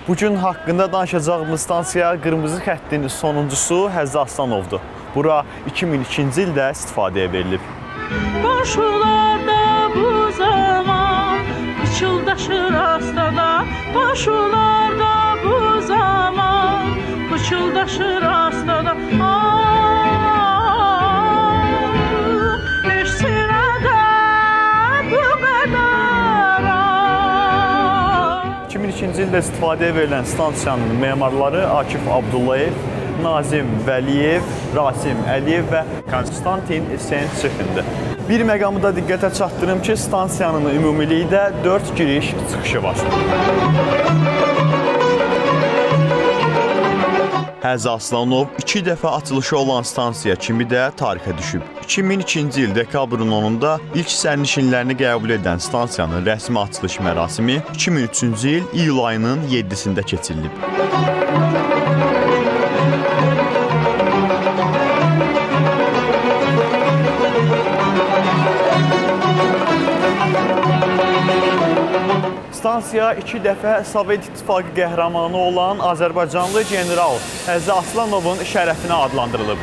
Bugün haqqında danışacağımız stansiya qırmızı xəttin sonuncusu Həzzi Aslanovdur. Bura 2002-ci ildə istifadəyə verilib. Qonşularda bu zaman pıçıldaşır astada, qonşularda bu zaman pıçıldaşır astada. Heç sırada bu qədər 2002-ci ildə istifadəyə verilən stansiyanın memarları Akif Abdullayev, Nazim Vəliyev, Rasim Əliyev və Konstantin Sençixindir. Bir məqamı da diqqətə çatdırım ki, stansiyanın ümumilikdə 4 giriş-çıxışı var. Həzzi Aslanov 2 dəfə açılışı olan stansiya kimi də tarixə düşüb. 2002-ci il dekabrın 10-da ilk sərnişinlərini qəbul edən stansiyanın rəsmi açılış mərasimi 2003-cü il iyul ayının 7-sində keçirilib. Stansiya 2 dəfə Sovet İttifaqı qəhrəmanı olan Azərbaycanlı general Həzzi Aslanovun şərəfinə adlandırılıb.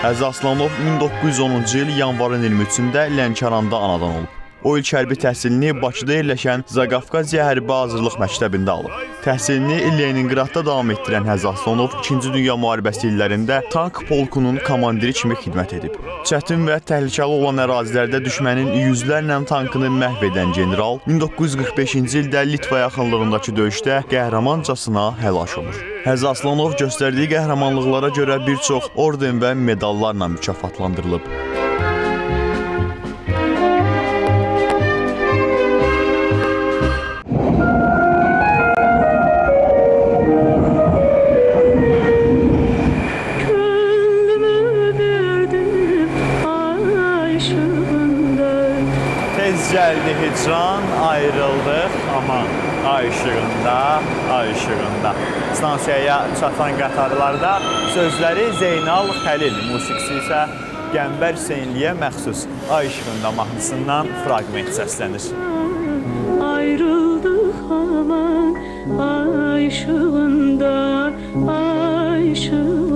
Həzzi Aslanov 1910-cu il yanvarın 23-də Lənkəranda anadan olub. O ilk hərbi təhsilini Bakıda yerləşən Zaqafqaziya Hərbi Hazırlıq Məktəbində alıb. Təhsilini Leningradda davam etdirən Həzzi Aslanov 2-ci Dünya müharibəsi illərində tank polkunun komandiri kimi xidmət edib. Çətin və təhlükəli olan ərazilərdə düşmənin yüzlərlə tankını məhv edən general 1945-ci ildə Litva yaxınlığındakı döyüşdə qəhrəmancasına həlak olur. Həzzi Aslanov göstərdiyi qəhrəmanlıqlara görə bir çox orden və medallarla mükafatlandırılıb. Gəldi hicran, ayrıldıq, aman, ay işığında, ay işığında. Stansiyaya çatan qatarlarda sözləri Zeynal Xəlil, musiqisi isə Qəmbər Hüseynliyə məxsus Ay işığında mahnısından fraqment səslənir. ayrıldık aman, ay işığında, ay işığında.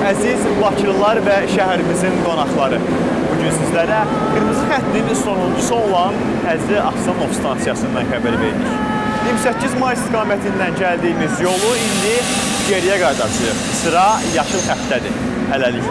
Əziz Bakılılar və şəhərimizin qonaqları, bugün sizlərə qırmızı xəttin sonuncusu olan Həzzi Aslanov stansiyasından xəbər verdik. 28 may istiqamətindən gəldiyimiz yolu indi geriyə qayıdacağıq. Sıra yaşıl xəttədir. Hələlik.